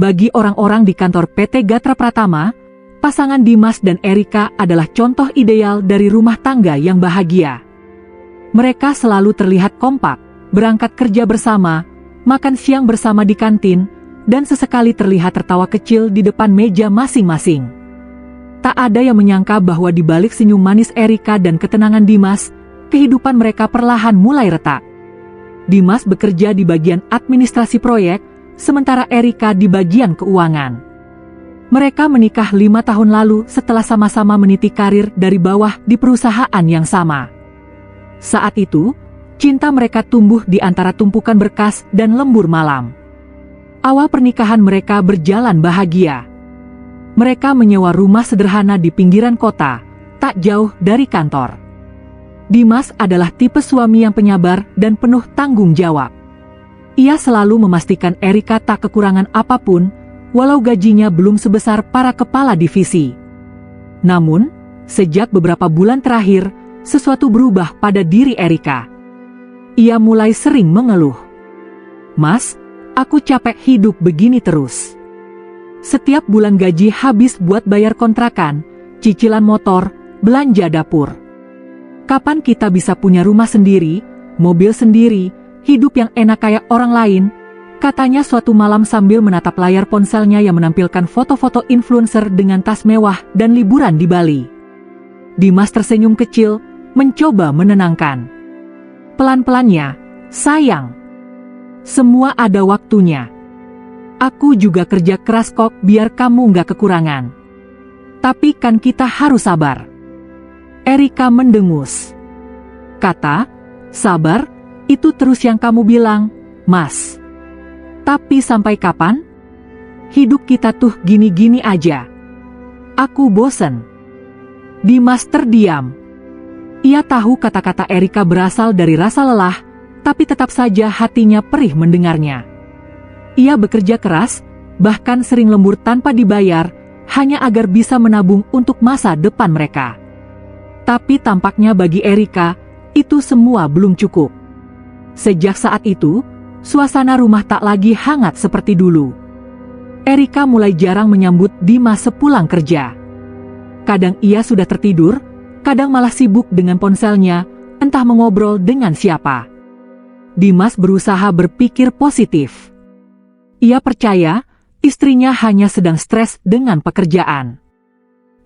Bagi orang-orang di kantor PT Gatra Pratama, pasangan Dimas dan Erika adalah contoh ideal dari rumah tangga yang bahagia. Mereka selalu terlihat kompak, berangkat kerja bersama, makan siang bersama di kantin, dan sesekali terlihat tertawa kecil di depan meja masing-masing. Tak ada yang menyangka bahwa di balik senyum manis Erika dan ketenangan Dimas, kehidupan mereka perlahan mulai retak. Dimas bekerja di bagian administrasi proyek, sementara Erika di bagian keuangan. Mereka menikah 5 tahun lalu setelah sama-sama meniti karir dari bawah di perusahaan yang sama. Saat itu, cinta mereka tumbuh di antara tumpukan berkas dan lembur malam. Awal pernikahan mereka berjalan bahagia. Mereka menyewa rumah sederhana di pinggiran kota, tak jauh dari kantor. Dimas adalah tipe suami yang penyabar dan penuh tanggung jawab. Ia selalu memastikan Erika tak kekurangan apapun, walau gajinya belum sebesar para kepala divisi. Namun, sejak beberapa bulan terakhir, sesuatu berubah pada diri Erika. Ia mulai sering mengeluh. "Mas, aku capek hidup begini terus. Setiap bulan gaji habis buat bayar kontrakan, cicilan motor, belanja dapur. Kapan kita bisa punya rumah sendiri, mobil sendiri, hidup yang enak kayak orang lain?" Katanya suatu malam sambil menatap layar ponselnya yang menampilkan foto-foto influencer dengan tas mewah dan liburan di Bali. Dimas tersenyum kecil, mencoba menenangkan. Pelan-pelannya, "Sayang, semua ada waktunya. Aku juga kerja keras kok biar kamu nggak kekurangan. Tapi kan kita harus sabar." Erika mendengus. Kata, "Sabar? Itu terus yang kamu bilang, Mas. Tapi sampai kapan? Hidup kita tuh gini-gini aja. Aku bosen." Dimas terdiam. Ia tahu kata-kata Erika berasal dari rasa lelah, tapi tetap saja hatinya perih mendengarnya. Ia bekerja keras, bahkan sering lembur tanpa dibayar, hanya agar bisa menabung untuk masa depan mereka. Tapi tampaknya bagi Erika, itu semua belum cukup. Sejak saat itu, suasana rumah tak lagi hangat seperti dulu. Erika mulai jarang menyambut Dimas sepulang kerja. Kadang ia sudah tertidur, kadang malah sibuk dengan ponselnya, entah mengobrol dengan siapa. Dimas berusaha berpikir positif. Ia percaya, istrinya hanya sedang stres dengan pekerjaan.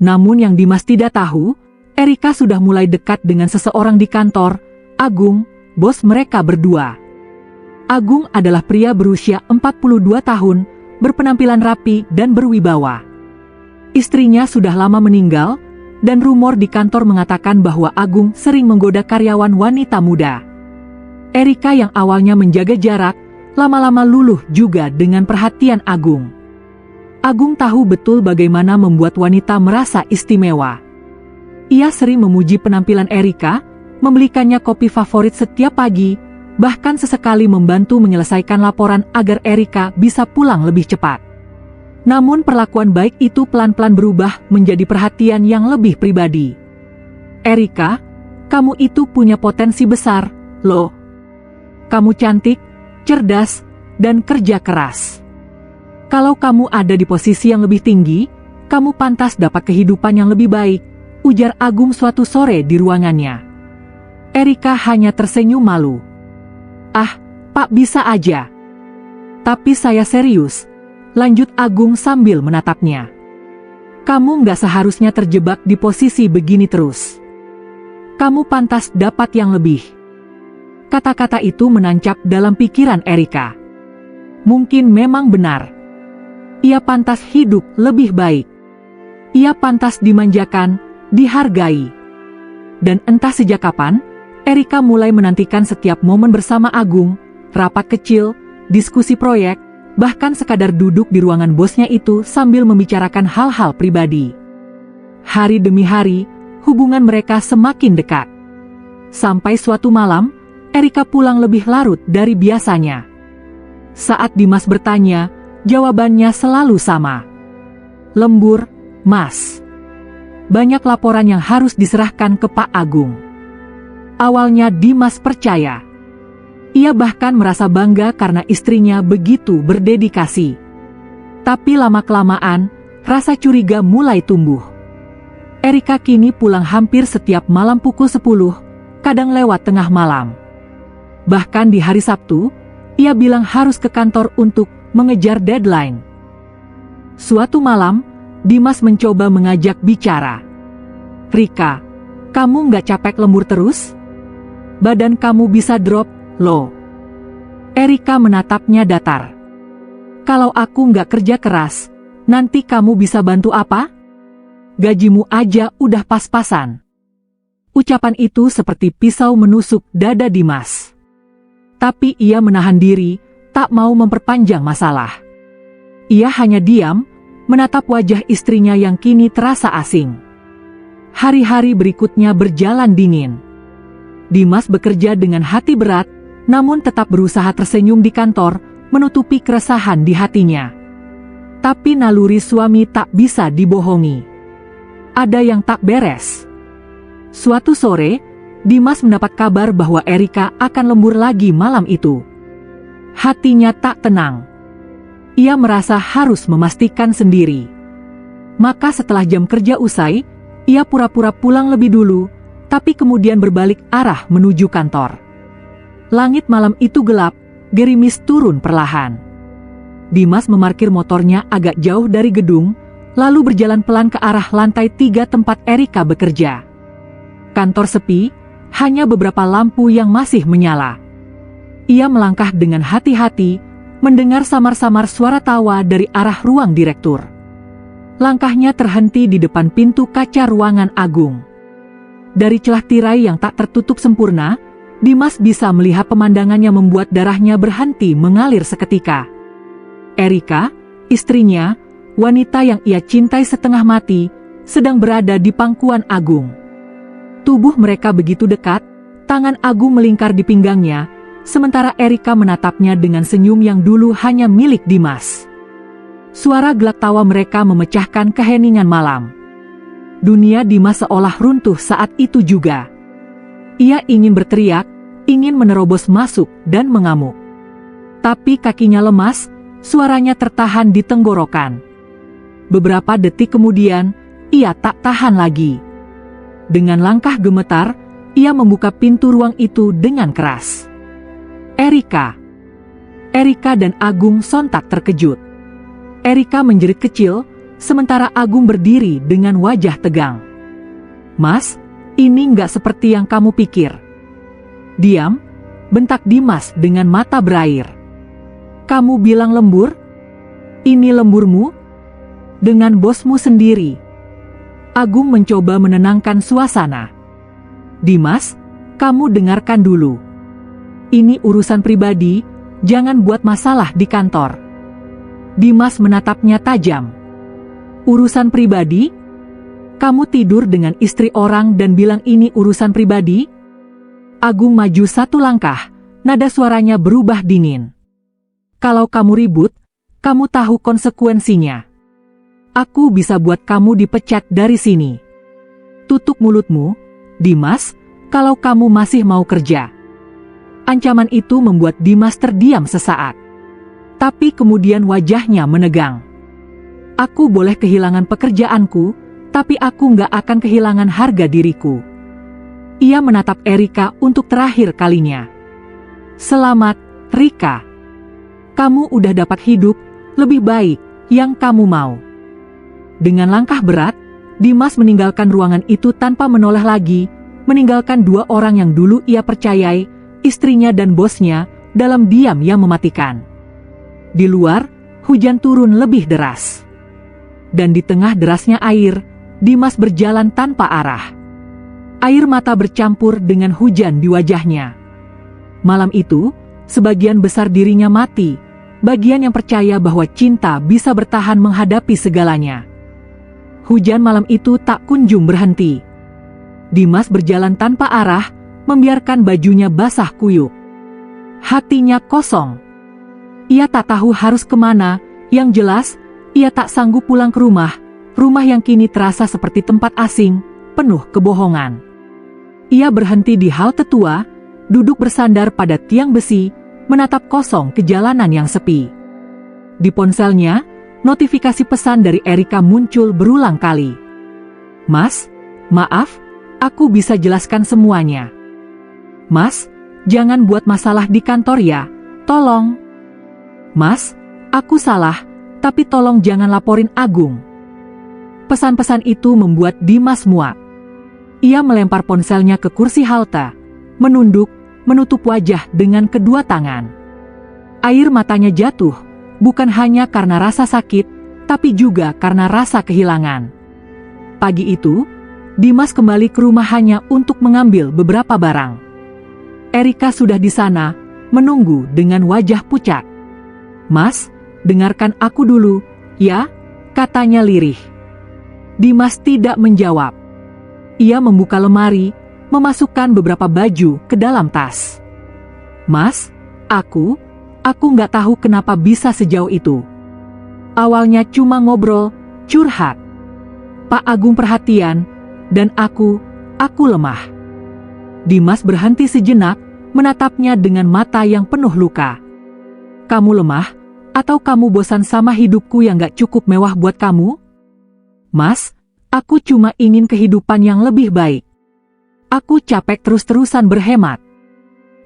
Namun yang Dimas tidak tahu, Erika sudah mulai dekat dengan seseorang di kantor, Agung, bos mereka berdua. Agung adalah pria berusia 42 tahun, berpenampilan rapi dan berwibawa. Istrinya sudah lama meninggal, dan rumor di kantor mengatakan bahwa Agung sering menggoda karyawan wanita muda. Erika yang awalnya menjaga jarak, lama-lama luluh juga dengan perhatian Agung. Agung tahu betul bagaimana membuat wanita merasa istimewa. Ia sering memuji penampilan Erika, membelikannya kopi favorit setiap pagi, bahkan sesekali membantu menyelesaikan laporan agar Erika bisa pulang lebih cepat. Namun perlakuan baik itu pelan-pelan berubah menjadi perhatian yang lebih pribadi. "Erika, kamu itu punya potensi besar, loh. Kamu cantik, cerdas, dan kerja keras. Kalau kamu ada di posisi yang lebih tinggi, kamu pantas dapat kehidupan yang lebih baik," ujar Agung suatu sore di ruangannya. Erika hanya tersenyum malu. "Ah, Pak, bisa aja. Tapi saya serius," lanjut Agung sambil menatapnya. "Kamu nggak seharusnya terjebak di posisi begini terus. Kamu pantas dapat yang lebih." Kata-kata itu menancap dalam pikiran Erika. Mungkin memang benar. Ia pantas hidup lebih baik. Ia pantas dimanjakan, dihargai. Dan entah sejak kapan, Erika mulai menantikan setiap momen bersama Agung, rapat kecil, diskusi proyek, bahkan sekadar duduk di ruangan bosnya itu sambil membicarakan hal-hal pribadi. Hari demi hari, hubungan mereka semakin dekat. Sampai suatu malam, Erika pulang lebih larut dari biasanya. Saat Dimas bertanya, jawabannya selalu sama. "Lembur, Mas. Banyak laporan yang harus diserahkan ke Pak Agung." Awalnya Dimas percaya. Ia bahkan merasa bangga karena istrinya begitu berdedikasi. Tapi lama-kelamaan, rasa curiga mulai tumbuh. Erika kini pulang hampir setiap malam pukul 10, kadang lewat tengah malam. Bahkan di hari Sabtu, ia bilang harus ke kantor untuk mengejar deadline. Suatu malam, Dimas mencoba mengajak bicara. "Rika, kamu nggak capek lembur terus? Badan kamu bisa drop, loh." Erika menatapnya datar. "Kalau aku nggak kerja keras, nanti kamu bisa bantu apa? Gajimu aja udah pas-pasan." Ucapan itu seperti pisau menusuk dada Dimas. Tapi ia menahan diri, tak mau memperpanjang masalah. Ia hanya diam, menatap wajah istrinya yang kini terasa asing. Hari-hari berikutnya berjalan dingin. Dimas bekerja dengan hati berat, namun tetap berusaha tersenyum di kantor, menutupi keresahan di hatinya. Tapi naluri suami tak bisa dibohongi. Ada yang tak beres. Suatu sore, Dimas mendapat kabar bahwa Erika akan lembur lagi malam itu. Hatinya tak tenang. Ia merasa harus memastikan sendiri. Maka setelah jam kerja usai, ia pura-pura pulang lebih dulu, tapi kemudian berbalik arah menuju kantor. Langit malam itu gelap, gerimis turun perlahan. Dimas memarkir motornya agak jauh dari gedung, lalu berjalan pelan ke arah lantai 3 tempat Erika bekerja. Kantor sepi, hanya beberapa lampu yang masih menyala. Ia melangkah dengan hati-hati, mendengar samar-samar suara tawa dari arah ruang direktur. Langkahnya terhenti di depan pintu kaca ruangan agung. Dari celah tirai yang tak tertutup sempurna, Dimas bisa melihat pemandangan yang membuat darahnya berhenti mengalir seketika. Erika, istrinya, wanita yang ia cintai setengah mati, sedang berada di pangkuan Agung. Tubuh mereka begitu dekat, tangan Agung melingkar di pinggangnya, sementara Erika menatapnya dengan senyum yang dulu hanya milik Dimas. Suara gelak tawa mereka memecahkan keheningan malam. Dunia Dimas seolah runtuh saat itu juga. Ia ingin berteriak, ingin menerobos masuk dan mengamuk. Tapi kakinya lemas, suaranya tertahan di tenggorokan. Beberapa detik kemudian, ia tak tahan lagi. Dengan langkah gemetar, ia membuka pintu ruang itu dengan keras. Erika. Erika dan Agung sontak terkejut. Erika menjerit kecil, sementara Agung berdiri dengan wajah tegang. "Mas, ini nggak seperti yang kamu pikir." "Diam," bentak Dimas dengan mata berair. "Kamu bilang lembur? Ini lemburmu? Dengan bosmu sendiri." Agung mencoba menenangkan suasana. "Dimas, kamu dengarkan dulu. Ini urusan pribadi, jangan buat masalah di kantor." Dimas menatapnya tajam. "Urusan pribadi? Kamu tidur dengan istri orang dan bilang ini urusan pribadi?" Agung maju satu langkah, nada suaranya berubah dingin. "Kalau kamu ribut, kamu tahu konsekuensinya. Aku bisa buat kamu dipecat dari sini. Tutup mulutmu, Dimas, kalau kamu masih mau kerja." Ancaman itu membuat Dimas terdiam sesaat. Tapi kemudian wajahnya menegang. "Aku boleh kehilangan pekerjaanku, tapi aku nggak akan kehilangan harga diriku." Ia menatap Erika untuk terakhir kalinya. "Selamat, Rika. Kamu udah dapat hidup lebih baik yang kamu mau." Dengan langkah berat, Dimas meninggalkan ruangan itu tanpa menoleh lagi, meninggalkan dua orang yang dulu ia percayai, istrinya dan bosnya, dalam diam yang mematikan. Di luar, hujan turun lebih deras. Dan di tengah derasnya air, Dimas berjalan tanpa arah. Air mata bercampur dengan hujan di wajahnya. Malam itu, sebagian besar dirinya mati, bagian yang percaya bahwa cinta bisa bertahan menghadapi segalanya. Hujan malam itu tak kunjung berhenti. Dimas berjalan tanpa arah, membiarkan bajunya basah kuyup. Hatinya kosong. Ia tak tahu harus kemana, yang jelas, ia tak sanggup pulang ke rumah yang kini terasa seperti tempat asing, penuh kebohongan. Ia berhenti di halte tua, duduk bersandar pada tiang besi, menatap kosong ke jalanan yang sepi. Di ponselnya, notifikasi pesan dari Erika muncul berulang kali. "Mas, maaf, aku bisa jelaskan semuanya. Mas, jangan buat masalah di kantor ya, tolong. Mas, aku salah, tapi tolong jangan laporin Agung." Pesan-pesan itu membuat Dimas muak. Ia melempar ponselnya ke kursi halte, menunduk, menutup wajah dengan kedua tangan. Air matanya jatuh, bukan hanya karena rasa sakit, tapi juga karena rasa kehilangan. Pagi itu, Dimas kembali ke rumah hanya untuk mengambil beberapa barang. Erika sudah di sana, menunggu dengan wajah pucat. "Mas, dengarkan aku dulu, ya," katanya lirih. Dimas tidak menjawab. Ia membuka lemari, memasukkan beberapa baju ke dalam tas. "Mas, aku nggak tahu kenapa bisa sejauh itu. Awalnya cuma ngobrol, curhat. Pak Agung perhatian, dan aku lemah." Dimas berhenti sejenak, menatapnya dengan mata yang penuh luka. "Kamu lemah? Atau kamu bosan sama hidupku yang gak cukup mewah buat kamu?" "Mas, aku cuma ingin kehidupan yang lebih baik. Aku capek terus-terusan berhemat.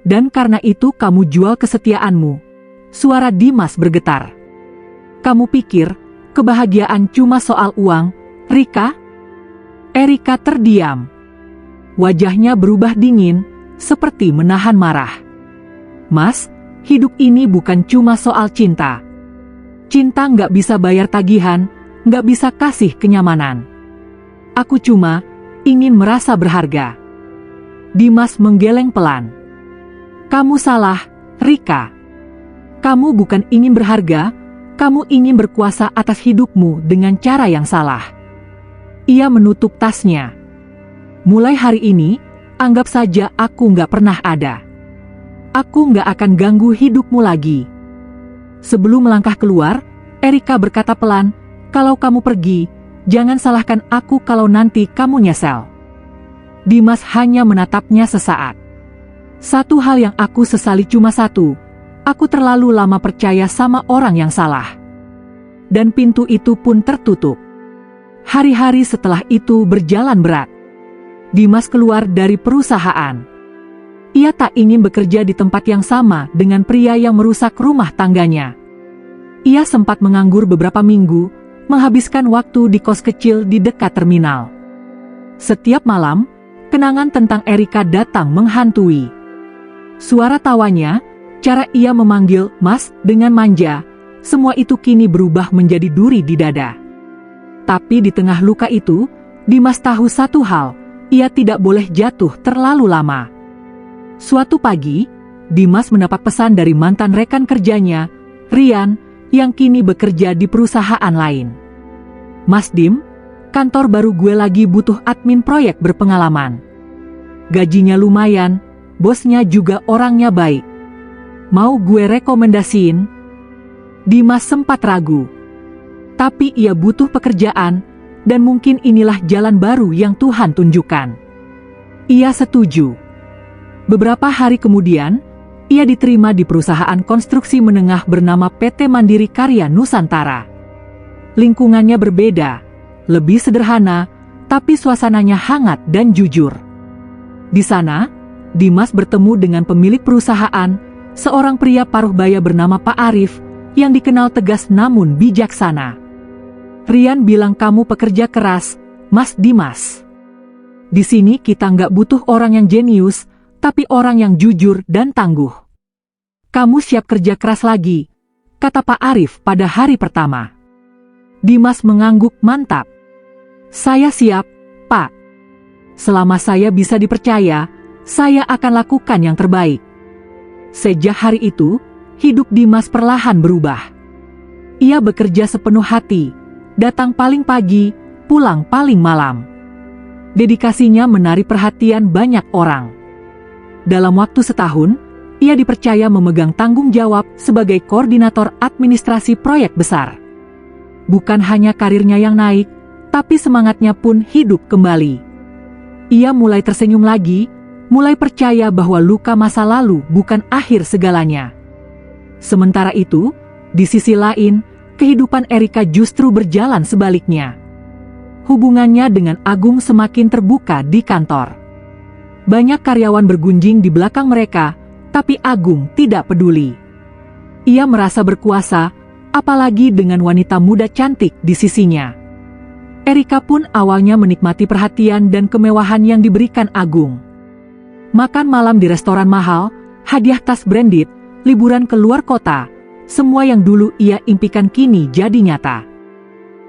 Dan karena itu kamu jual kesetiaanmu." Suara Dimas bergetar. "Kamu pikir kebahagiaan cuma soal uang, Rika?" Erika terdiam. Wajahnya berubah dingin, seperti menahan marah. "Mas, hidup ini bukan cuma soal cinta. Cinta nggak bisa bayar tagihan, nggak bisa kasih kenyamanan. Aku cuma ingin merasa berharga." Dimas menggeleng pelan. "Kamu salah, Rika. Kamu bukan ingin berharga, kamu ingin berkuasa atas hidupmu dengan cara yang salah." Ia menutup tasnya. "Mulai hari ini, anggap saja aku nggak pernah ada. Aku nggak akan ganggu hidupmu lagi." Sebelum melangkah keluar, Erika berkata pelan, "Kalau kamu pergi, jangan salahkan aku kalau nanti kamu nyesel." Dimas hanya menatapnya sesaat. "Satu hal yang aku sesali cuma satu, aku terlalu lama percaya sama orang yang salah." Dan pintu itu pun tertutup. Hari-hari setelah itu berjalan berat. Dimas keluar dari perusahaan. Ia tak ingin bekerja di tempat yang sama dengan pria yang merusak rumah tangganya. Ia sempat menganggur beberapa minggu, menghabiskan waktu di kos kecil di dekat terminal. Setiap malam, kenangan tentang Erika datang menghantui. Suara tawanya, cara ia memanggil "Mas" dengan manja, semua itu kini berubah menjadi duri di dada. Tapi di tengah luka itu, Dimas tahu satu hal, ia tidak boleh jatuh terlalu lama. Suatu pagi, Dimas mendapat pesan dari mantan rekan kerjanya, Rian, yang kini bekerja di perusahaan lain. "Mas Dim, kantor baru gue lagi butuh admin proyek berpengalaman. Gajinya lumayan, bosnya juga orangnya baik. Mau gue rekomendasiin?" Dimas sempat ragu. Tapi ia butuh pekerjaan, dan mungkin inilah jalan baru yang Tuhan tunjukkan. Ia setuju. Beberapa hari kemudian, ia diterima di perusahaan konstruksi menengah bernama PT Mandiri Karya Nusantara. Lingkungannya berbeda, lebih sederhana, tapi suasananya hangat dan jujur. Di sana, Dimas bertemu dengan pemilik perusahaan, seorang pria paruh baya bernama Pak Arif, yang dikenal tegas namun bijaksana. "Rian bilang kamu pekerja keras, Mas Dimas. Di sini kita nggak butuh orang yang jenius, tapi orang yang jujur dan tangguh. Kamu siap kerja keras lagi?" kata Pak Arif pada hari pertama. Dimas mengangguk mantap. "Saya siap, Pak. Selama saya bisa dipercaya, saya akan lakukan yang terbaik." Sejak hari itu, hidup Dimas perlahan berubah. Ia bekerja sepenuh hati, datang paling pagi, pulang paling malam. Dedikasinya menarik perhatian banyak orang. Dalam waktu setahun, ia dipercaya memegang tanggung jawab sebagai koordinator administrasi proyek besar. Bukan hanya karirnya yang naik, tapi semangatnya pun hidup kembali. Ia mulai tersenyum lagi, mulai percaya bahwa luka masa lalu bukan akhir segalanya. Sementara itu, di sisi lain, kehidupan Erika justru berjalan sebaliknya. Hubungannya dengan Agung semakin terbuka di kantor. Banyak karyawan bergunjing di belakang mereka, tapi Agung tidak peduli. Ia merasa berkuasa, apalagi dengan wanita muda cantik di sisinya. Erika pun awalnya menikmati perhatian dan kemewahan yang diberikan Agung. Makan malam di restoran mahal, hadiah tas branded, liburan ke luar kota, semua yang dulu ia impikan kini jadi nyata.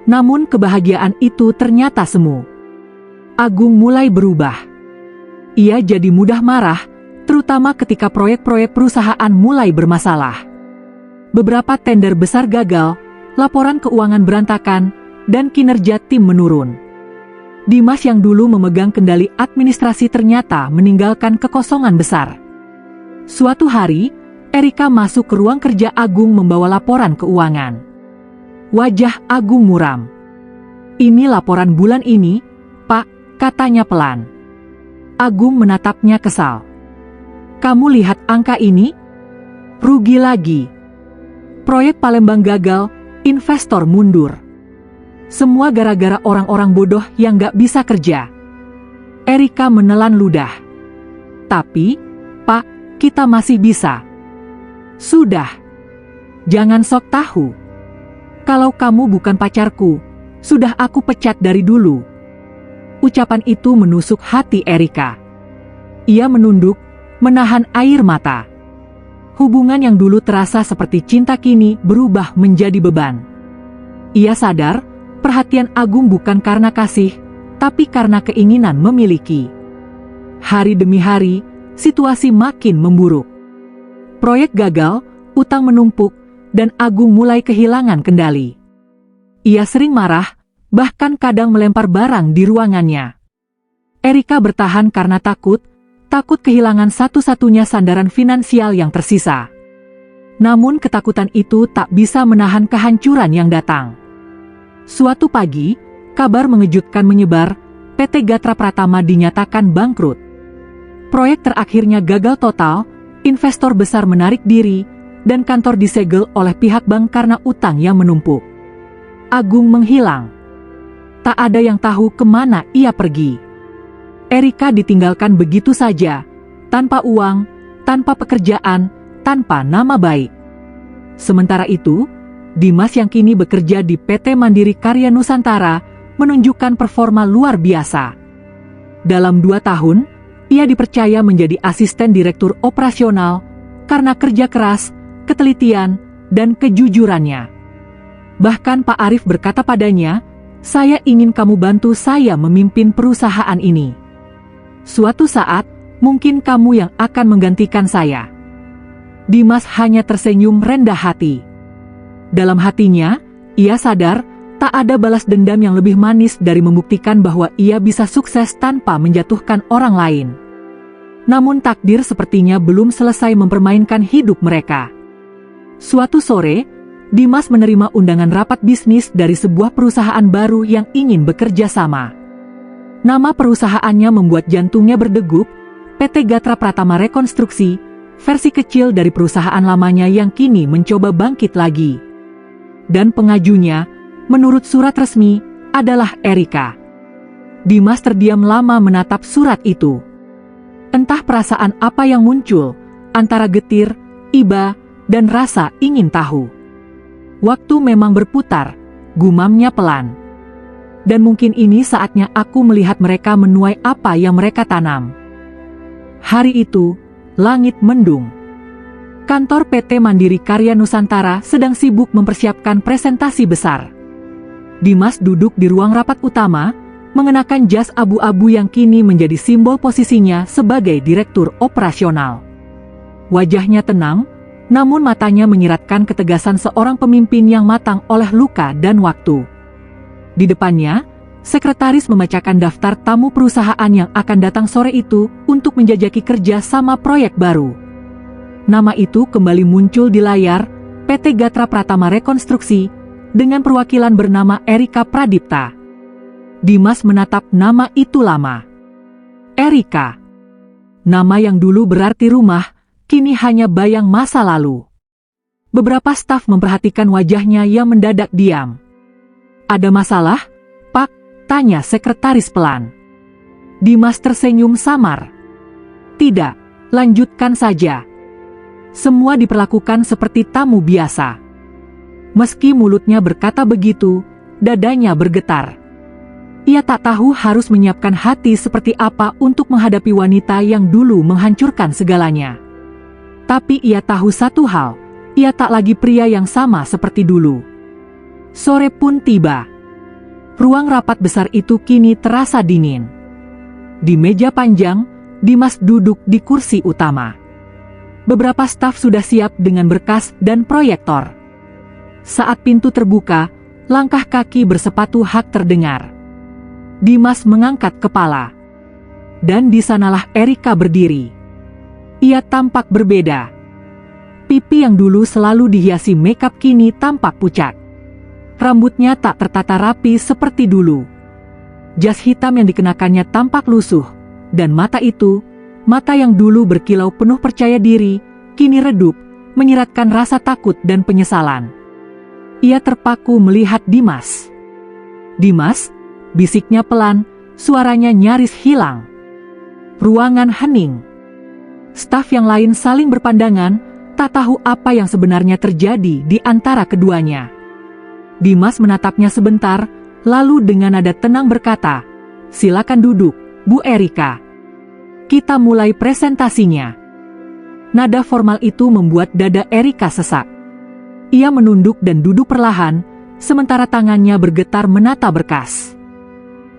Namun kebahagiaan itu ternyata semu. Agung mulai berubah. Ia jadi mudah marah, terutama ketika proyek-proyek perusahaan mulai bermasalah. Beberapa tender besar gagal, laporan keuangan berantakan, dan kinerja tim menurun. Dimas yang dulu memegang kendali administrasi ternyata meninggalkan kekosongan besar. Suatu hari, Erika masuk ke ruang kerja Agung membawa laporan keuangan. Wajah Agung muram. "Ini laporan bulan ini, Pak," katanya pelan. Agung menatapnya kesal. "Kamu lihat angka ini? Rugi lagi. Proyek Palembang gagal, investor mundur. Semua gara-gara orang-orang bodoh yang gak bisa kerja." Erika menelan ludah. "Tapi, Pak, kita masih bisa." "Sudah. Jangan sok tahu. Kalau kamu bukan pacarku, sudah aku pecat dari dulu." Ucapan itu menusuk hati Erika. Ia menunduk, menahan air mata. Hubungan yang dulu terasa seperti cinta kini berubah menjadi beban. Ia sadar, perhatian Agung bukan karena kasih, tapi karena keinginan memiliki. Hari demi hari, situasi makin memburuk. Proyek gagal, utang menumpuk, dan Agung mulai kehilangan kendali. Ia sering marah, bahkan kadang melempar barang di ruangannya. Erika bertahan karena takut kehilangan satu-satunya sandaran finansial yang tersisa. Namun ketakutan itu tak bisa menahan kehancuran yang datang. Suatu pagi, kabar mengejutkan menyebar, PT Gatra Pratama dinyatakan bangkrut. Proyek terakhirnya gagal total, investor besar menarik diri, dan kantor disegel oleh pihak bank karena utang yang menumpuk. Agung menghilang. Tak ada yang tahu kemana ia pergi. Erika ditinggalkan begitu saja, tanpa uang, tanpa pekerjaan, tanpa nama baik. Sementara itu, Dimas yang kini bekerja di PT Mandiri Karya Nusantara, menunjukkan performa luar biasa. Dalam 2 tahun, ia dipercaya menjadi asisten direktur operasional, karena kerja keras, ketelitian, dan kejujurannya. Bahkan Pak Arif berkata padanya, "Saya ingin kamu bantu saya memimpin perusahaan ini. Suatu saat, mungkin kamu yang akan menggantikan saya." Dimas hanya tersenyum rendah hati. Dalam hatinya, ia sadar, tak ada balas dendam yang lebih manis dari membuktikan bahwa ia bisa sukses tanpa menjatuhkan orang lain. Namun takdir sepertinya belum selesai mempermainkan hidup mereka. Suatu sore, Dimas menerima undangan rapat bisnis dari sebuah perusahaan baru yang ingin bekerja sama. Nama perusahaannya membuat jantungnya berdegup, PT Gatra Pratama Rekonstruksi, versi kecil dari perusahaan lamanya yang kini mencoba bangkit lagi. Dan pengajunya, menurut surat resmi, adalah Erika. Dimas terdiam lama menatap surat itu. Entah perasaan apa yang muncul, antara getir, iba, dan rasa ingin tahu. "Waktu memang berputar," gumamnya pelan. "Dan mungkin ini saatnya aku melihat mereka menuai apa yang mereka tanam." Hari itu, langit mendung. Kantor PT Mandiri Karya Nusantara sedang sibuk mempersiapkan presentasi besar. Dimas duduk di ruang rapat utama, mengenakan jas abu-abu yang kini menjadi simbol posisinya sebagai direktur operasional. Wajahnya tenang, namun matanya menyiratkan ketegasan seorang pemimpin yang matang oleh luka dan waktu. Di depannya, sekretaris membacakan daftar tamu perusahaan yang akan datang sore itu untuk menjajaki kerja sama proyek baru. Nama itu kembali muncul di layar, PT Gatra Pratama Rekonstruksi, dengan perwakilan bernama Erika Pradipta. Dimas menatap nama itu lama. Erika. Nama yang dulu berarti rumah, kini hanya bayang masa lalu. Beberapa staf memperhatikan wajahnya yang mendadak diam. "Ada masalah, Pak?" tanya sekretaris pelan. Dimas tersenyum samar. "Tidak, lanjutkan saja. Semua diperlakukan seperti tamu biasa." Meski mulutnya berkata begitu, dadanya bergetar. Ia tak tahu harus menyiapkan hati seperti apa untuk menghadapi wanita yang dulu menghancurkan segalanya. Tapi ia tahu satu hal, ia tak lagi pria yang sama seperti dulu. Sore pun tiba. Ruang rapat besar itu kini terasa dingin. Di meja panjang, Dimas duduk di kursi utama. Beberapa staf sudah siap dengan berkas dan proyektor. Saat pintu terbuka, langkah kaki bersepatu hak terdengar. Dimas mengangkat kepala. Dan di sanalah Erika berdiri. Ia tampak berbeda. Pipi yang dulu selalu dihiasi makeup kini tampak pucat. Rambutnya tak tertata rapi seperti dulu. Jas hitam yang dikenakannya tampak lusuh, dan mata itu, mata yang dulu berkilau penuh percaya diri, kini redup, menyiratkan rasa takut dan penyesalan. Ia terpaku melihat Dimas. "Dimas," bisiknya pelan, suaranya nyaris hilang. Ruangan hening. Staf yang lain saling berpandangan, tak tahu apa yang sebenarnya terjadi di antara keduanya. Dimas menatapnya sebentar, lalu dengan nada tenang berkata, "Silakan duduk, Bu Erika. Kita mulai presentasinya." Nada formal itu membuat dada Erika sesak. Ia menunduk dan duduk perlahan, sementara tangannya bergetar menata berkas.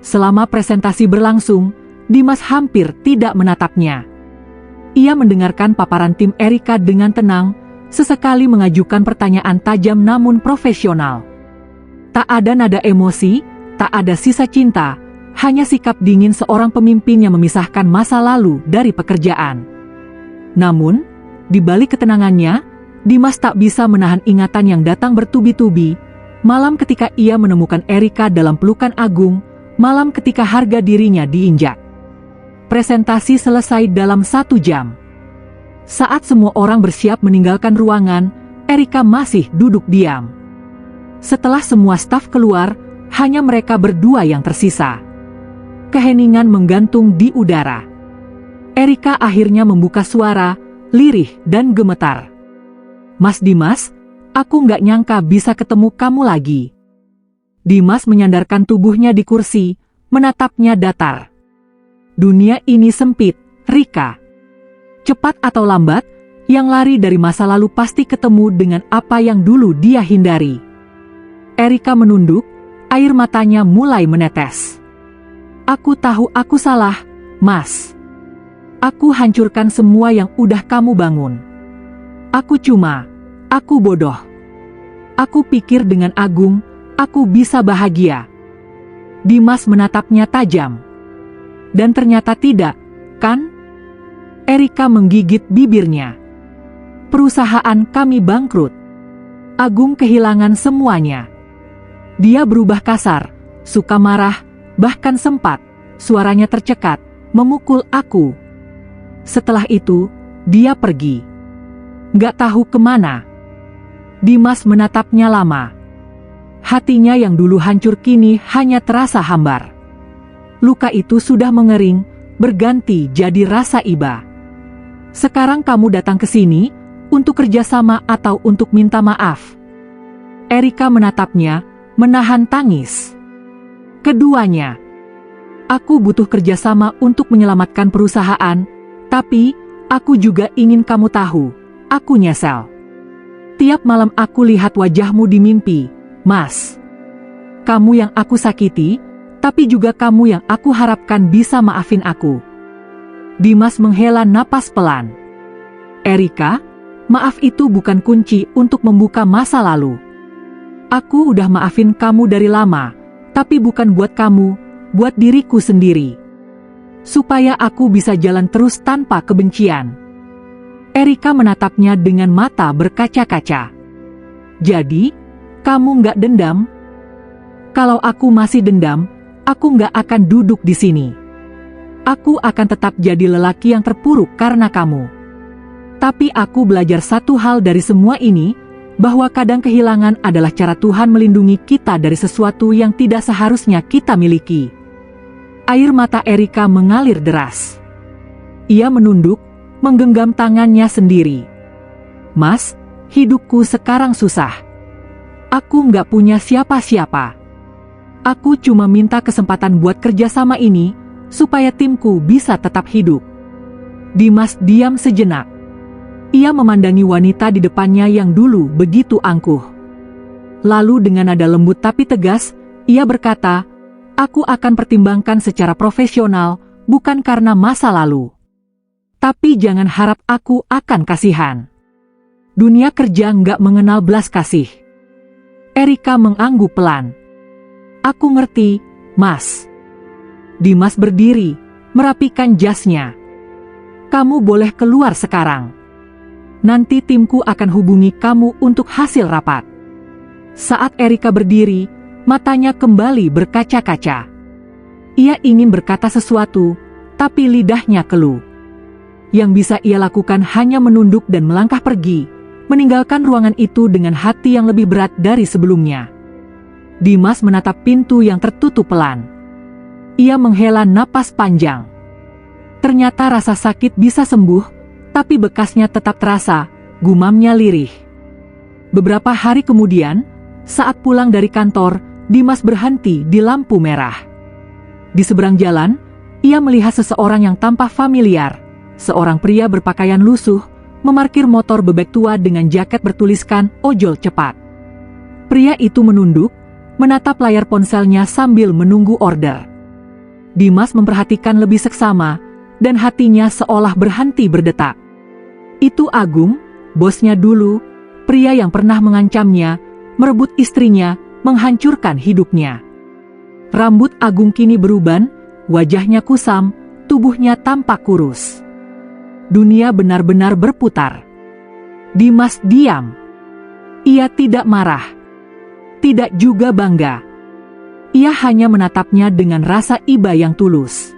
Selama presentasi berlangsung, Dimas hampir tidak menatapnya. Ia mendengarkan paparan tim Erika dengan tenang, sesekali mengajukan pertanyaan tajam namun profesional. Tak ada nada emosi, tak ada sisa cinta, hanya sikap dingin seorang pemimpin yang memisahkan masa lalu dari pekerjaan. Namun, di balik ketenangannya, Dimas tak bisa menahan ingatan yang datang bertubi-tubi, malam ketika ia menemukan Erika dalam pelukan Agung, malam ketika harga dirinya diinjak. Presentasi selesai dalam 1 jam. Saat semua orang bersiap meninggalkan ruangan, Erika masih duduk diam. Setelah semua staf keluar, hanya mereka berdua yang tersisa. Keheningan menggantung di udara. Erika akhirnya membuka suara, lirih dan gemetar. "Mas Dimas, aku nggak nyangka bisa ketemu kamu lagi." Dimas menyandarkan tubuhnya di kursi, menatapnya datar. "Dunia ini sempit, Rika. Cepat atau lambat, yang lari dari masa lalu pasti ketemu dengan apa yang dulu dia hindari." Erika menunduk, air matanya mulai menetes. "Aku tahu aku salah, Mas. Aku hancurkan semua yang udah kamu bangun. Aku bodoh. Aku pikir dengan Agung, aku bisa bahagia." Dimas menatapnya tajam. "Dan ternyata tidak, kan?" Erika menggigit bibirnya. "Perusahaan kami bangkrut. Agung kehilangan semuanya." Dia berubah kasar, suka marah, bahkan sempat, suaranya tercekat, memukul aku. Setelah itu, dia pergi. Nggak tahu kemana. Dimas menatapnya lama. Hatinya yang dulu hancur kini hanya terasa hambar. Luka itu sudah mengering, berganti jadi rasa iba. "Sekarang kamu datang ke sini, untuk kerjasama atau untuk minta maaf?" Erika menatapnya, menahan tangis. "Keduanya. Aku butuh kerjasama untuk menyelamatkan perusahaan, tapi aku juga ingin kamu tahu, aku nyesel. Tiap malam aku lihat wajahmu di mimpi, Mas. Kamu yang aku sakiti, tapi juga kamu yang aku harapkan bisa maafin aku." Dimas menghela napas pelan. "Erika, maaf itu bukan kunci untuk membuka masa lalu. Aku udah maafin kamu dari lama, tapi bukan buat kamu, buat diriku sendiri. Supaya aku bisa jalan terus tanpa kebencian." Erika menatapnya dengan mata berkaca-kaca. "Jadi, kamu nggak dendam?" "Kalau aku masih dendam, aku nggak akan duduk di sini. Aku akan tetap jadi lelaki yang terpuruk karena kamu. Tapi aku belajar satu hal dari semua ini, bahwa kadang kehilangan adalah cara Tuhan melindungi kita dari sesuatu yang tidak seharusnya kita miliki. Air mata Erika mengalir deras. Ia menunduk, menggenggam tangannya sendiri. "Mas, hidupku sekarang susah. Aku nggak punya siapa-siapa. Aku cuma minta kesempatan buat kerjasama ini, supaya timku bisa tetap hidup." Dimas diam sejenak. Ia memandangi wanita di depannya yang dulu begitu angkuh. Lalu dengan nada lembut tapi tegas, ia berkata, "Aku akan pertimbangkan secara profesional, bukan karena masa lalu. Tapi jangan harap aku akan kasihan. Dunia kerja nggak mengenal belas kasih." Erika mengangguk pelan. "Aku ngerti, Mas." Dimas berdiri, merapikan jasnya. "Kamu boleh keluar sekarang. Nanti timku akan hubungi kamu untuk hasil rapat." Saat Erika berdiri, matanya kembali berkaca-kaca. Ia ingin berkata sesuatu, tapi lidahnya keluh. Yang bisa ia lakukan hanya menunduk dan melangkah pergi, meninggalkan ruangan itu dengan hati yang lebih berat dari sebelumnya. Dimas menatap pintu yang tertutup pelan. Ia menghela napas panjang. Ternyata rasa sakit bisa sembuh, tapi bekasnya tetap terasa, gumamnya lirih. Beberapa hari kemudian, saat pulang dari kantor, Dimas berhenti di lampu merah. Di seberang jalan, ia melihat seseorang yang tampak familiar, seorang pria berpakaian lusuh, memarkir motor bebek tua dengan jaket bertuliskan "Ojol Cepat". Pria itu menunduk, menatap layar ponselnya sambil menunggu order. Dimas memperhatikan lebih seksama, dan hatinya seolah berhenti berdetak. Itu Agung, bosnya dulu, pria yang pernah mengancamnya, merebut istrinya, menghancurkan hidupnya. Rambut Agung kini beruban, wajahnya kusam, tubuhnya tampak kurus. Dunia benar-benar berputar. Dimas diam. Ia tidak marah. Tidak juga bangga. Ia hanya menatapnya dengan rasa iba yang tulus.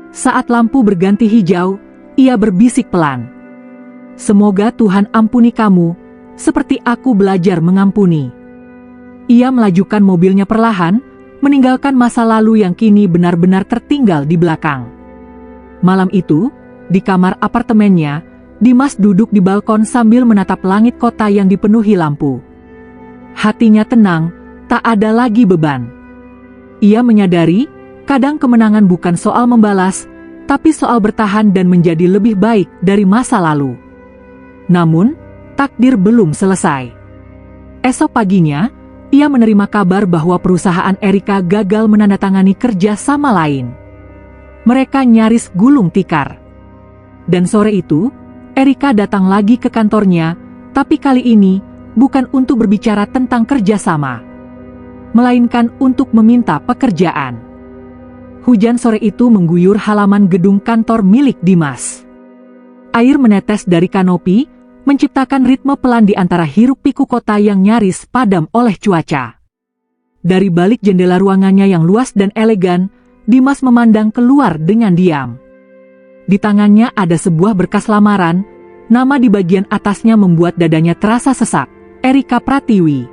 Saat lampu berganti hijau, ia berbisik pelan. "Semoga Tuhan ampuni kamu, seperti aku belajar mengampuni." Ia melajukan mobilnya perlahan, meninggalkan masa lalu yang kini benar-benar tertinggal di belakang. Malam itu, di kamar apartemennya, Dimas duduk di balkon sambil menatap langit kota yang dipenuhi lampu. Hatinya tenang, tak ada lagi beban. Ia menyadari, kadang kemenangan bukan soal membalas, tapi soal bertahan dan menjadi lebih baik dari masa lalu. Namun, takdir belum selesai. Esok paginya, ia menerima kabar bahwa perusahaan Erika gagal menandatangani kerja sama lain. Mereka nyaris gulung tikar. Dan sore itu, Erika datang lagi ke kantornya, tapi kali ini bukan untuk berbicara tentang kerjasama, melainkan untuk meminta pekerjaan. Hujan sore itu mengguyur halaman gedung kantor milik Dimas. Air menetes dari kanopi, menciptakan ritme pelan di antara hiruk-pikuk kota yang nyaris padam oleh cuaca. Dari balik jendela ruangannya yang luas dan elegan, Dimas memandang keluar dengan diam. Di tangannya ada sebuah berkas lamaran, nama di bagian atasnya membuat dadanya terasa sesak, Erika Pratiwi.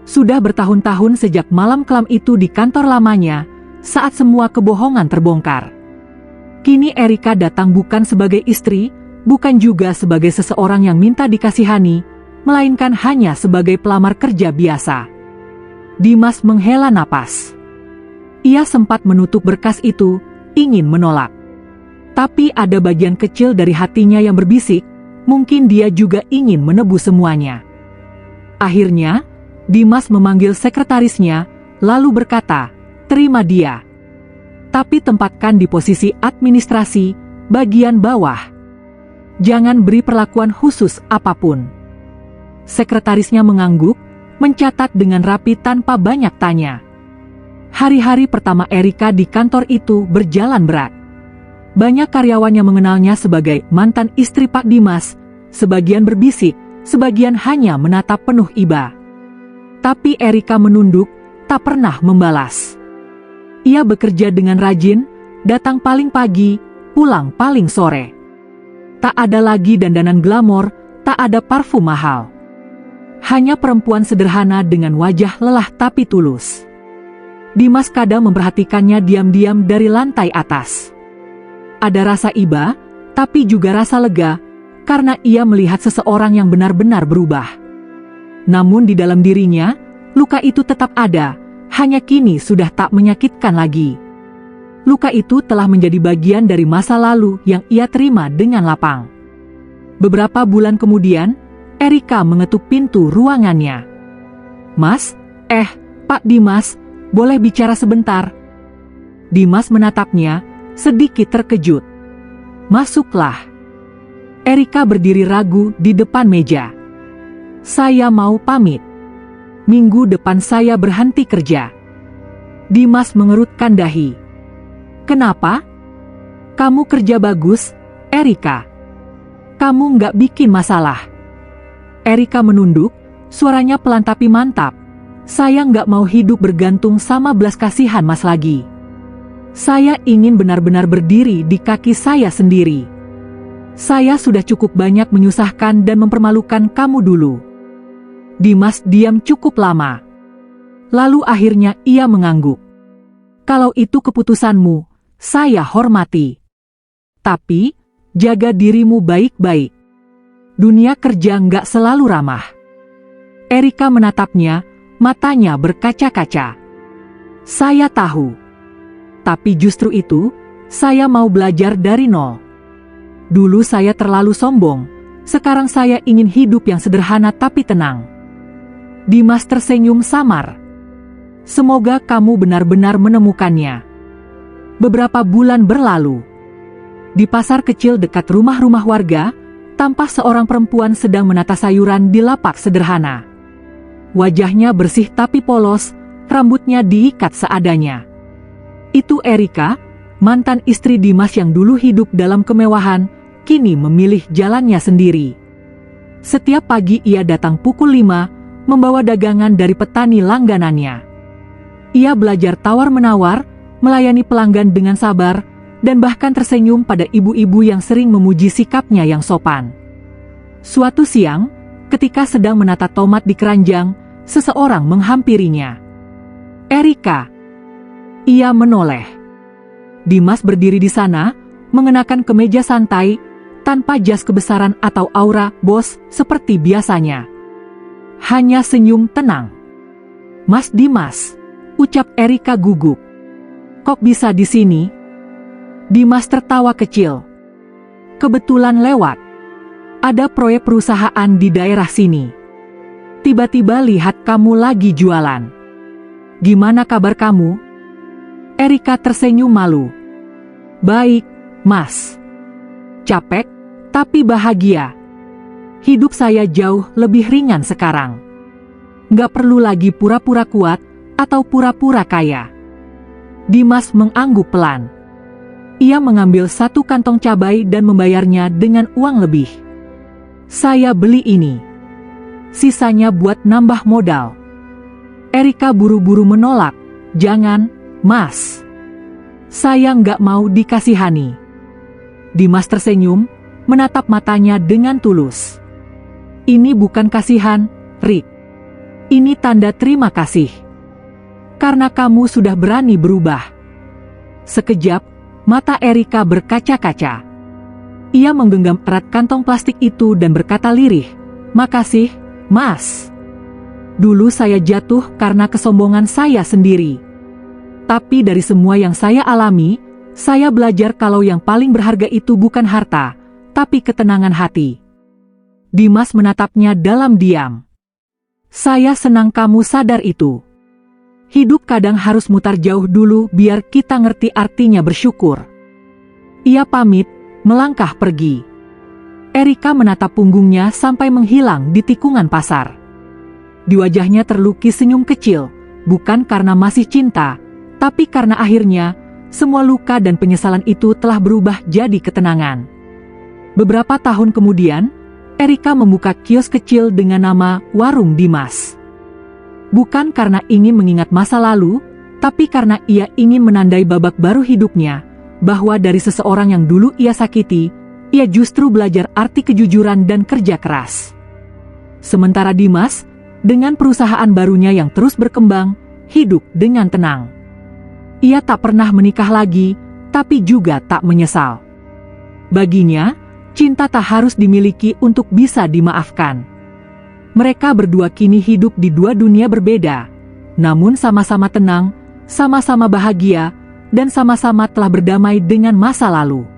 Sudah bertahun-tahun sejak malam kelam itu di kantor lamanya, saat semua kebohongan terbongkar. Kini Erika datang bukan sebagai istri, bukan juga sebagai seseorang yang minta dikasihani, melainkan hanya sebagai pelamar kerja biasa. Dimas menghela napas. Ia sempat menutup berkas itu, ingin menolak. Tapi ada bagian kecil dari hatinya yang berbisik, mungkin dia juga ingin menebus semuanya. Akhirnya, Dimas memanggil sekretarisnya, lalu berkata, "Terima dia. Tapi tempatkan di posisi administrasi, bagian bawah. Jangan beri perlakuan khusus apapun." Sekretarisnya mengangguk, mencatat dengan rapi tanpa banyak tanya. Hari-hari pertama Erika di kantor itu berjalan berat. Banyak karyawan yang mengenalnya sebagai mantan istri Pak Dimas, sebagian berbisik, sebagian hanya menatap penuh iba. Tapi Erika menunduk, tak pernah membalas. Ia bekerja dengan rajin, datang paling pagi, pulang paling sore. Tak ada lagi dandanan glamor, tak ada parfum mahal. Hanya perempuan sederhana dengan wajah lelah tapi tulus. Dimas kadang memperhatikannya diam-diam dari lantai atas. Ada rasa iba, tapi juga rasa lega, karena ia melihat seseorang yang benar-benar berubah. Namun di dalam dirinya, luka itu tetap ada, hanya kini sudah tak menyakitkan lagi. Luka itu telah menjadi bagian dari masa lalu yang ia terima dengan lapang. Beberapa bulan kemudian, Erika mengetuk pintu ruangannya. "Mas, Pak Dimas, boleh bicara sebentar?" Dimas menatapnya, sedikit terkejut. "Masuklah." Erika berdiri ragu di depan meja. "Saya mau pamit. Minggu depan saya berhenti kerja." Dimas mengerutkan dahi. "Kenapa? Kamu kerja bagus, Erika. Kamu nggak bikin masalah." Erika menunduk, suaranya pelan tapi mantap. "Saya nggak mau hidup bergantung sama belas kasihan Mas lagi. Saya ingin benar-benar berdiri di kaki saya sendiri. Saya sudah cukup banyak menyusahkan dan mempermalukan kamu dulu." Dimas diam cukup lama. Lalu akhirnya ia mengangguk. "Kalau itu keputusanmu, saya hormati. Tapi, jaga dirimu baik-baik. Dunia kerja nggak selalu ramah." Erika menatapnya, matanya berkaca-kaca. "Saya tahu. Tapi justru itu, saya mau belajar dari nol. Dulu saya terlalu sombong, sekarang saya ingin hidup yang sederhana tapi tenang." Dimas tersenyum samar. "Semoga kamu benar-benar menemukannya." Beberapa bulan berlalu. Di pasar kecil dekat rumah-rumah warga, tampak seorang perempuan sedang menata sayuran di lapak sederhana. Wajahnya bersih tapi polos, rambutnya diikat seadanya. Itu Erika, mantan istri Dimas yang dulu hidup dalam kemewahan, kini memilih jalannya sendiri. Setiap pagi ia datang pukul 5, membawa dagangan dari petani langganannya. Ia belajar tawar-menawar, melayani pelanggan dengan sabar, dan bahkan tersenyum pada ibu-ibu yang sering memuji sikapnya yang sopan. Suatu siang, ketika sedang menata tomat di keranjang, seseorang menghampirinya. "Erika." Ia menoleh. Dimas berdiri di sana, mengenakan kemeja santai, tanpa jas kebesaran atau aura bos seperti biasanya. Hanya senyum tenang. "Mas Dimas," ucap Erika gugup. "Kok bisa di sini?" Dimas tertawa kecil. "Kebetulan lewat. Ada proyek perusahaan di daerah sini. Tiba-tiba lihat kamu lagi jualan. Gimana kabar kamu?" Erika tersenyum malu. "Baik, Mas. Capek, tapi bahagia. Hidup saya jauh lebih ringan sekarang. Nggak perlu lagi pura-pura kuat atau pura-pura kaya." Dimas mengangguk pelan. Ia mengambil satu kantong cabai dan membayarnya dengan uang lebih. "Saya beli ini. Sisanya buat nambah modal." Erika buru-buru menolak. "Jangan, Mas. Saya nggak mau dikasihani." Dimas tersenyum, menatap matanya dengan tulus. "Ini bukan kasihan, Rick. Ini tanda terima kasih. Karena kamu sudah berani berubah." Sekejap, mata Erika berkaca-kaca. Ia menggenggam erat kantong plastik itu dan berkata lirih, "Makasih, Mas. Dulu saya jatuh karena kesombongan saya sendiri. Tapi dari semua yang saya alami, saya belajar kalau yang paling berharga itu bukan harta, tapi ketenangan hati." Dimas menatapnya dalam diam. "Saya senang kamu sadar itu. Hidup kadang harus mutar jauh dulu biar kita ngerti artinya bersyukur." Ia pamit, melangkah pergi. Erika menatap punggungnya sampai menghilang di tikungan pasar. Di wajahnya terlukis senyum kecil, bukan karena masih cinta, tapi karena akhirnya, semua luka dan penyesalan itu telah berubah jadi ketenangan. Beberapa tahun kemudian, Erika membuka kios kecil dengan nama Warung Dimas. Bukan karena ingin mengingat masa lalu, tapi karena ia ingin menandai babak baru hidupnya, bahwa dari seseorang yang dulu ia sakiti, ia justru belajar arti kejujuran dan kerja keras. Sementara Dimas, Dengan perusahaan barunya yang terus berkembang, hidup dengan tenang. Ia tak pernah menikah lagi, tapi juga tak menyesal. Baginya, cinta tak harus dimiliki untuk bisa dimaafkan. Mereka berdua kini hidup di dua dunia berbeda, namun sama-sama tenang, sama-sama bahagia, dan sama-sama telah berdamai dengan masa lalu.